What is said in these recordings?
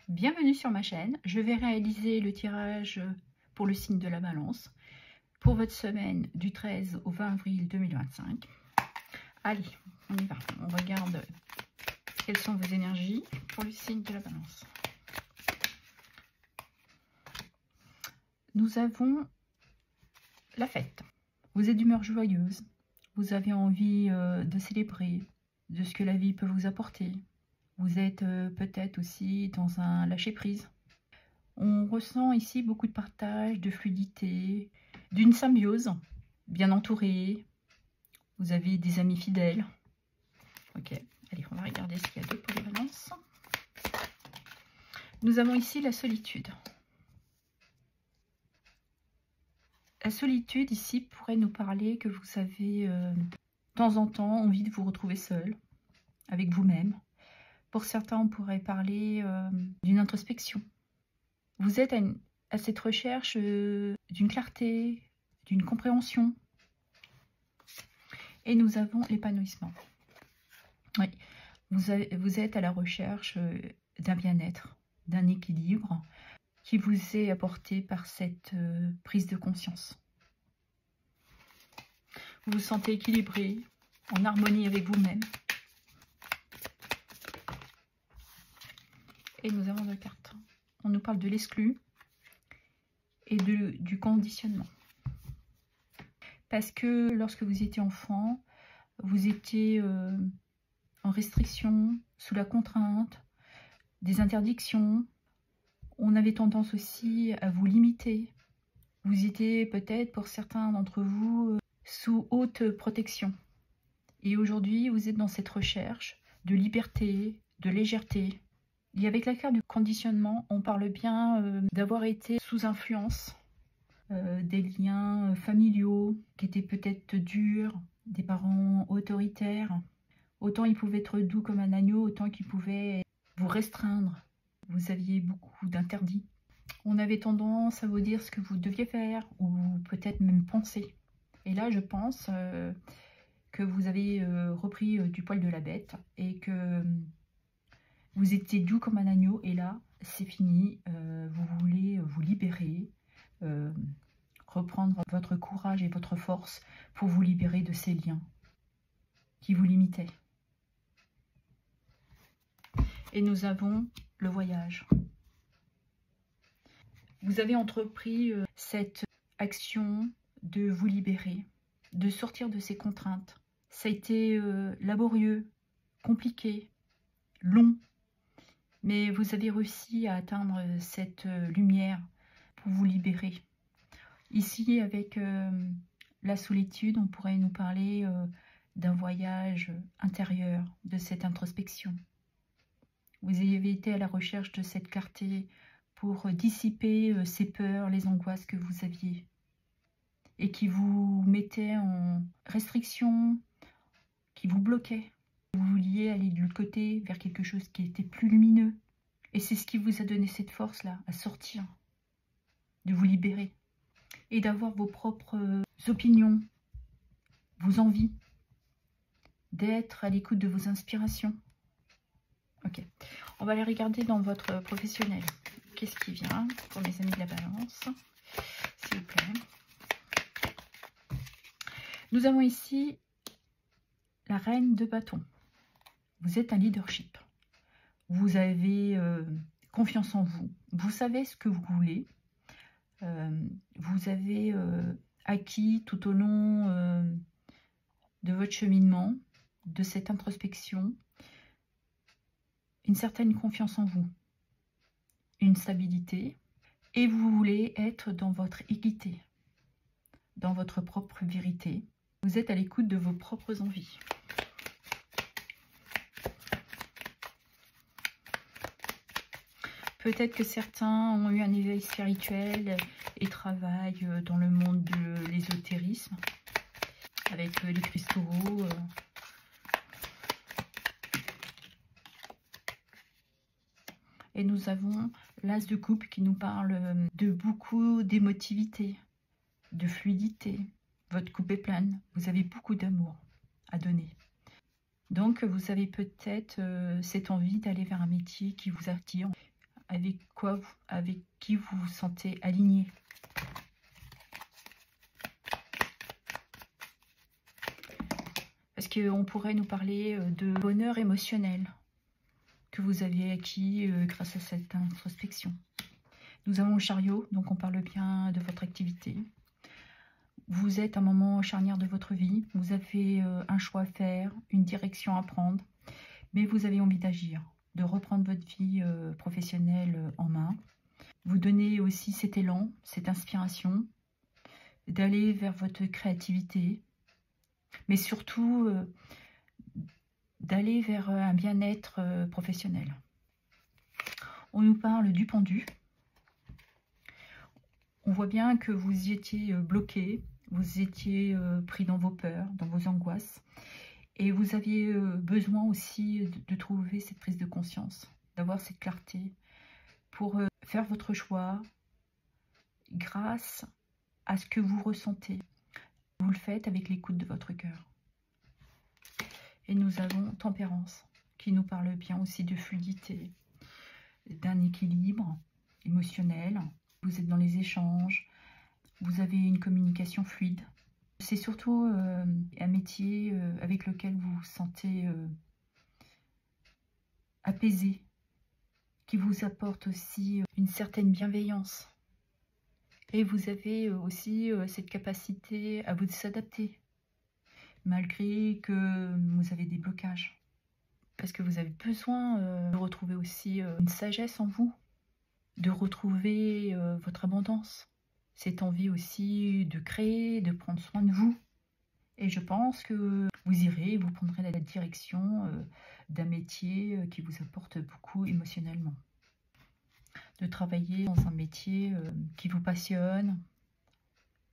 Bienvenue sur ma chaîne. Je vais réaliser le tirage pour le signe de la Balance pour votre semaine du 13 au 20 avril 2025. Allez, on y va. On regarde quelles sont vos énergies pour le signe de la Balance. Nous avons la fête. Vous êtes d'humeur joyeuse. Vous avez envie de célébrer de ce que la vie peut vous apporter. Vous êtes peut-être aussi dans un lâcher-prise. On ressent ici beaucoup de partage, de fluidité, d'une symbiose, bien entourée. Vous avez des amis fidèles. Ok, allez, on va regarder ce qu'il y a d'autre pour les balances. Nous avons ici la solitude. La solitude ici pourrait nous parler que vous avez de temps en temps envie de vous retrouver seul, avec vous-même. Pour certains, on pourrait parler d'une introspection. Vous êtes à cette recherche d'une clarté, d'une compréhension. Et nous avons l'épanouissement. Oui, vous êtes à la recherche d'un bien-être, d'un équilibre qui vous est apporté par cette prise de conscience. Vous vous sentez équilibré, en harmonie avec vous-même. Et nous avons deux cartes. On nous parle de l'exclu et du conditionnement. Parce que lorsque vous étiez enfant, vous étiez en restriction, sous la contrainte, des interdictions. On avait tendance aussi à vous limiter. Vous étiez peut-être, pour certains d'entre vous, sous haute protection. Et aujourd'hui, vous êtes dans cette recherche de liberté, de légèreté. Et avec la carte du conditionnement, on parle bien d'avoir été sous influence des liens familiaux qui étaient peut-être durs, des parents autoritaires. Autant ils pouvaient être doux comme un agneau, autant qu'ils pouvaient vous restreindre. Vous aviez beaucoup d'interdits. On avait tendance à vous dire ce que vous deviez faire ou peut-être même penser. Et là, je pense que vous avez repris du poil de la bête et que vous étiez doux comme un agneau et là, c'est fini. Vous voulez vous libérer, reprendre votre courage et votre force pour vous libérer de ces liens qui vous limitaient. Et nous avons le voyage. Vous avez entrepris cette action de vous libérer, de sortir de ces contraintes. Ça a été laborieux, compliqué, long. Mais vous avez réussi à atteindre cette lumière pour vous libérer. Ici, avec la solitude, on pourrait nous parler d'un voyage intérieur, de cette introspection. Vous avez été à la recherche de cette clarté pour dissiper ces peurs, les angoisses que vous aviez et qui vous mettaient en restriction, qui vous bloquaient. Vous vouliez aller de l'autre côté, vers quelque chose qui était plus lumineux. Et c'est ce qui vous a donné cette force-là, à sortir, de vous libérer. Et d'avoir vos propres opinions, vos envies, d'être à l'écoute de vos inspirations. Ok, on va aller regarder dans votre professionnel. Qu'est-ce qui vient pour mes amis de la Balance, s'il vous plaît. Nous avons ici la reine de bâton. Vous êtes un leadership. Vous avez confiance en vous. Vous savez ce que vous voulez. Vous avez acquis tout au long de votre cheminement, de cette introspection, une certaine confiance en vous, une stabilité. Et vous voulez être dans votre équité, dans votre propre vérité. Vous êtes à l'écoute de vos propres envies. Peut-être que certains ont eu un éveil spirituel et travaillent dans le monde de l'ésotérisme, avec les cristaux. Et nous avons l'as de coupe qui nous parle de beaucoup d'émotivité, de fluidité. Votre coupe est pleine, vous avez beaucoup d'amour à donner. Donc vous avez peut-être cette envie d'aller vers un métier qui vous attire. avec qui vous vous sentez aligné. Parce qu'on pourrait nous parler de bonheur émotionnel que vous avez acquis grâce à cette introspection. Nous avons le chariot, donc on parle bien de votre activité. Vous êtes à un moment charnière de votre vie, vous avez un choix à faire, une direction à prendre, mais vous avez envie d'agir, de reprendre votre vie professionnelle en main. Vous donnez aussi cet élan, cette inspiration, d'aller vers votre créativité, mais surtout d'aller vers un bien-être professionnel. On nous parle du pendu. On voit bien que vous y étiez bloqué, vous étiez pris dans vos peurs, dans vos angoisses. Et vous aviez besoin aussi de trouver cette prise de conscience, d'avoir cette clarté pour faire votre choix grâce à ce que vous ressentez. Vous le faites avec l'écoute de votre cœur. Et nous avons tempérance, qui nous parle bien aussi de fluidité, d'un équilibre émotionnel. Vous êtes dans les échanges, vous avez une communication fluide. C'est surtout un métier avec lequel vous vous sentez apaisé, qui vous apporte aussi une certaine bienveillance. Et vous avez aussi cette capacité à vous adapter, malgré que vous avez des blocages. Parce que vous avez besoin de retrouver aussi une sagesse en vous, de retrouver votre abondance. Cette envie aussi de créer, de prendre soin de vous. Et je pense que vous irez, vous prendrez la direction d'un métier qui vous apporte beaucoup émotionnellement. De travailler dans un métier qui vous passionne,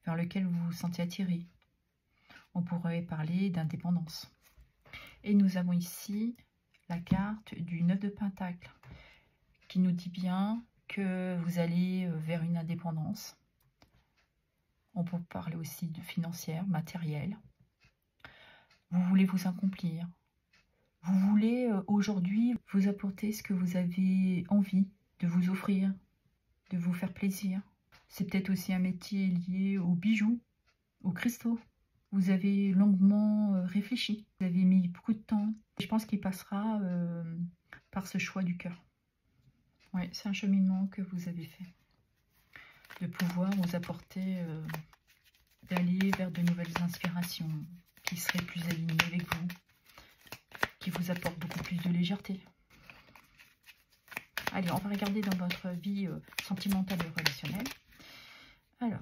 vers lequel vous vous sentez attiré. On pourrait parler d'indépendance. Et nous avons ici la carte du 9 de Pentacle, qui nous dit bien que vous allez vers une indépendance. On peut parler aussi de financière, matérielle. Vous voulez vous accomplir. Vous voulez aujourd'hui vous apporter ce que vous avez envie de vous offrir, de vous faire plaisir. C'est peut-être aussi un métier lié aux bijoux, aux cristaux. Vous avez longuement réfléchi, vous avez mis beaucoup de temps. Je pense qu'il passera par ce choix du cœur. Ouais, c'est un cheminement que vous avez fait. De pouvoir vous apporter, d'aller vers de nouvelles inspirations qui seraient plus alignées avec vous, qui vous apportent beaucoup plus de légèreté. Allez, on va regarder dans votre vie sentimentale et relationnelle. Alors,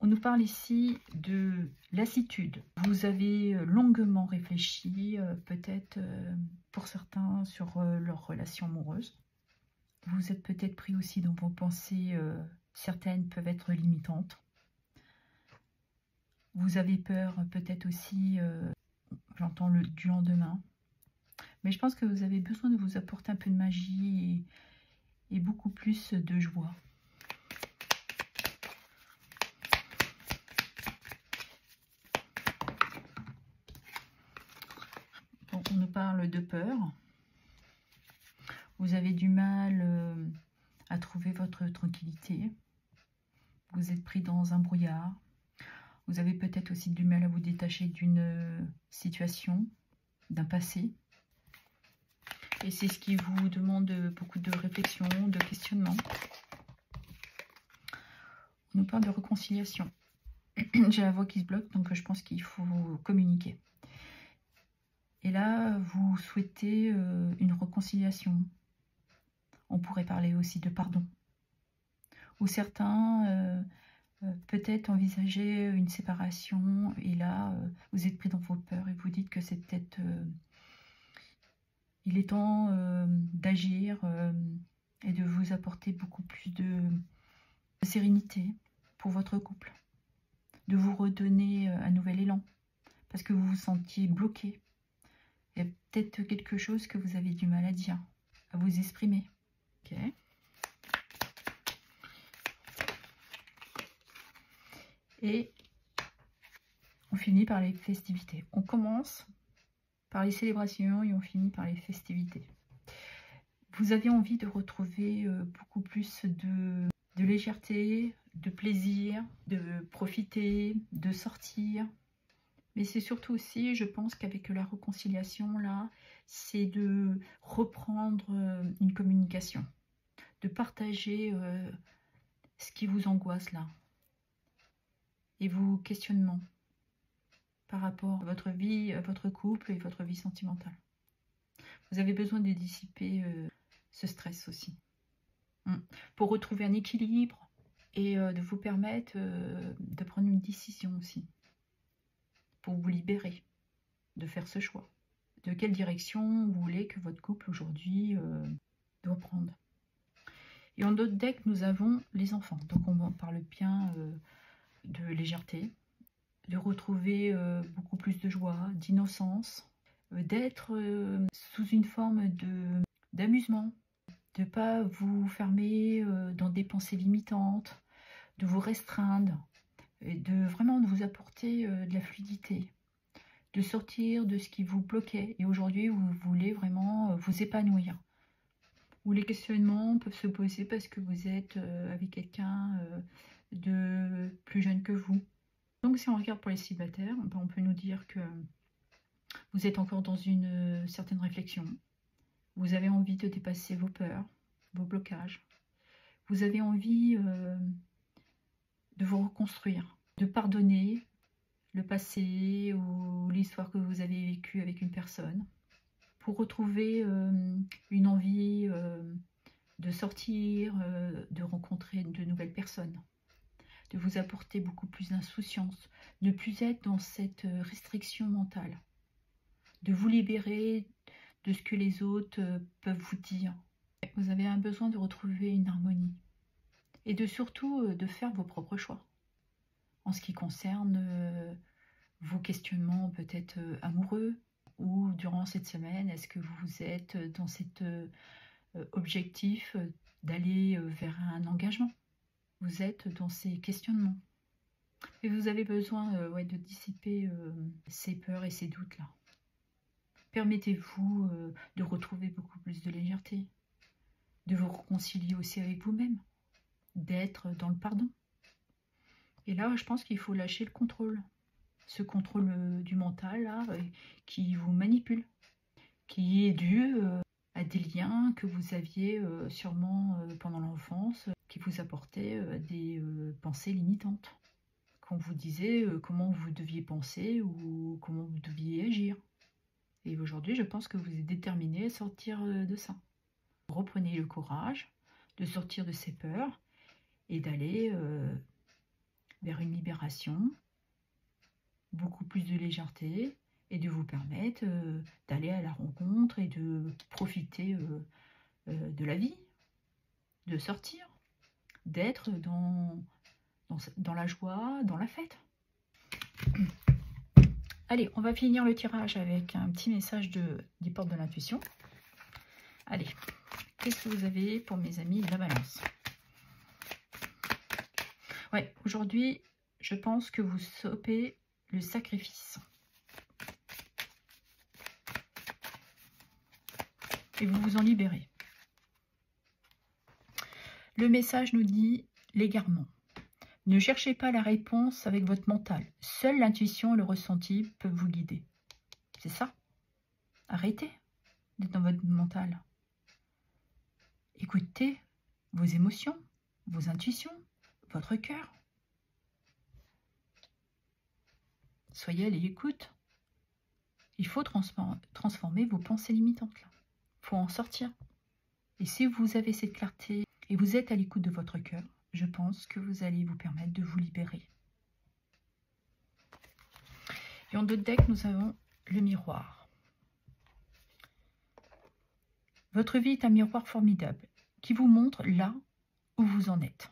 on nous parle ici de lassitude. Vous avez longuement réfléchi, peut-être pour certains, sur leur relation amoureuse. Vous êtes peut-être pris aussi dans vos pensées, certaines peuvent être limitantes. Vous avez peur peut-être aussi, j'entends du lendemain. Mais je pense que vous avez besoin de vous apporter un peu de magie et beaucoup plus de joie. Bon, on nous parle de peur. Vous avez du mal à trouver votre tranquillité. Vous êtes pris dans un brouillard. Vous avez peut-être aussi du mal à vous détacher d'une situation, d'un passé. Et c'est ce qui vous demande beaucoup de réflexion, de questionnement. On nous parle de réconciliation. J'ai la voix qui se bloque, donc je pense qu'il faut communiquer. Et là, vous souhaitez une réconciliation. On pourrait parler aussi de pardon. Ou certains peut-être envisager une séparation. Et là, vous êtes pris dans vos peurs et vous dites que c'est peut-être... il est temps d'agir et de vous apporter beaucoup plus de sérénité pour votre couple. De vous redonner un nouvel élan. Parce que vous vous sentiez bloqué. Il y a peut-être quelque chose que vous avez du mal à dire, à vous exprimer. Ok. Et on finit par les festivités. On commence par les célébrations et on finit par les festivités. Vous avez envie de retrouver beaucoup plus de légèreté, de plaisir, de profiter, de sortir. Mais c'est surtout aussi, je pense qu'avec la réconciliation, là, c'est de reprendre une communication, de partager ce qui vous angoisse là, et vos questionnements par rapport à votre vie, à votre couple et votre vie sentimentale. Vous avez besoin de dissiper ce stress aussi, pour retrouver un équilibre et de vous permettre de prendre une décision aussi, pour vous libérer, de faire ce choix. De quelle direction vous voulez que votre couple aujourd'hui doit prendre. Et en d'autres decks, nous avons les enfants. Donc on parle bien de légèreté, de retrouver beaucoup plus de joie, d'innocence, d'être sous une forme d'amusement, de ne pas vous fermer dans des pensées limitantes, de vous restreindre, et de vraiment de vous apporter de la fluidité, de sortir de ce qui vous bloquait. Et aujourd'hui, vous voulez vraiment vous épanouir. Ou les questionnements peuvent se poser parce que vous êtes avec quelqu'un de plus jeune que vous. Donc si on regarde pour les célibataires, on peut nous dire que vous êtes encore dans une certaine réflexion. Vous avez envie de dépasser vos peurs, vos blocages. Vous avez envie de vous reconstruire, de pardonner le passé ou l'histoire que vous avez vécue avec une personne, pour retrouver une envie de sortir, de rencontrer de nouvelles personnes, de vous apporter beaucoup plus d'insouciance, ne plus être dans cette restriction mentale, de vous libérer de ce que les autres peuvent vous dire. Vous avez un besoin de retrouver une harmonie et de surtout de faire vos propres choix en ce qui concerne vos questionnements peut-être amoureux, ou durant cette semaine, est-ce que vous êtes dans cet objectif d'aller vers un engagement? Vous êtes dans ces questionnements. Et vous avez besoin de dissiper ces peurs et ces doutes-là. Permettez-vous de retrouver beaucoup plus de légèreté, de vous réconcilier aussi avec vous-même, d'être dans le pardon. Et là, je pense qu'il faut lâcher le contrôle. Ce contrôle du mental là, qui vous manipule, qui est dû à des liens que vous aviez sûrement pendant l'enfance, qui vous apportaient des pensées limitantes. Quand vous disait comment vous deviez penser ou comment vous deviez agir. Et aujourd'hui, je pense que vous êtes déterminé à sortir de ça. Reprenez le courage de sortir de ces peurs et d'aller vers une libération, beaucoup plus de légèreté, et de vous permettre d'aller à la rencontre et de profiter de la vie, de sortir, d'être dans la joie, dans la fête. Allez, on va finir le tirage avec un petit message des portes de l'intuition. Allez, qu'est-ce que vous avez pour mes amis de la balance? Ouais, aujourd'hui, je pense que vous stoppez le sacrifice. Et vous vous en libérez. Le message nous dit l'égarement. Ne cherchez pas la réponse avec votre mental. Seule l'intuition et le ressenti peuvent vous guider. C'est ça. Arrêtez d'être dans votre mental. Écoutez vos émotions, vos intuitions, votre cœur. Soyez à l'écoute. Il faut transformer vos pensées limitantes là. Il faut en sortir. Et si vous avez cette clarté et vous êtes à l'écoute de votre cœur, je pense que vous allez vous permettre de vous libérer. Et en d'autres decks, nous avons le miroir. Votre vie est un miroir formidable qui vous montre là où vous en êtes.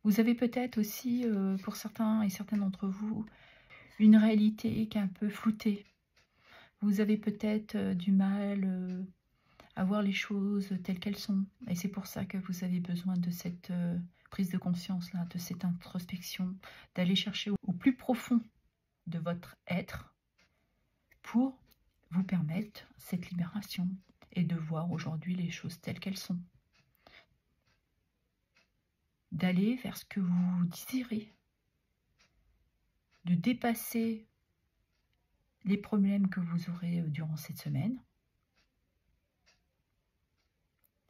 Vous avez peut-être aussi, pour certains et certaines d'entre vous, une réalité qui est un peu floutée. Vous avez peut-être du mal à voir les choses telles qu'elles sont. Et c'est pour ça que vous avez besoin de cette prise de conscience, là, de cette introspection, d'aller chercher au plus profond de votre être pour vous permettent cette libération et de voir aujourd'hui les choses telles qu'elles sont. D'aller vers ce que vous désirez, de dépasser les problèmes que vous aurez durant cette semaine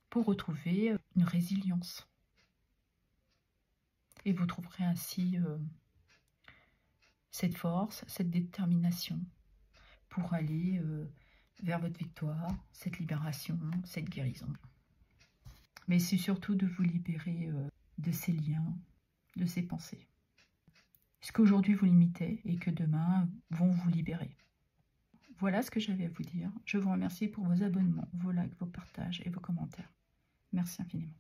pour retrouver une résilience. Et vous trouverez ainsi cette force, cette détermination pour aller vers votre victoire, cette libération, cette guérison. Mais c'est surtout de vous libérer de ces liens, de ces pensées. Ce qu'aujourd'hui vous limitez et que demain vont vous libérer. Voilà ce que j'avais à vous dire. Je vous remercie pour vos abonnements, vos likes, vos partages et vos commentaires. Merci infiniment.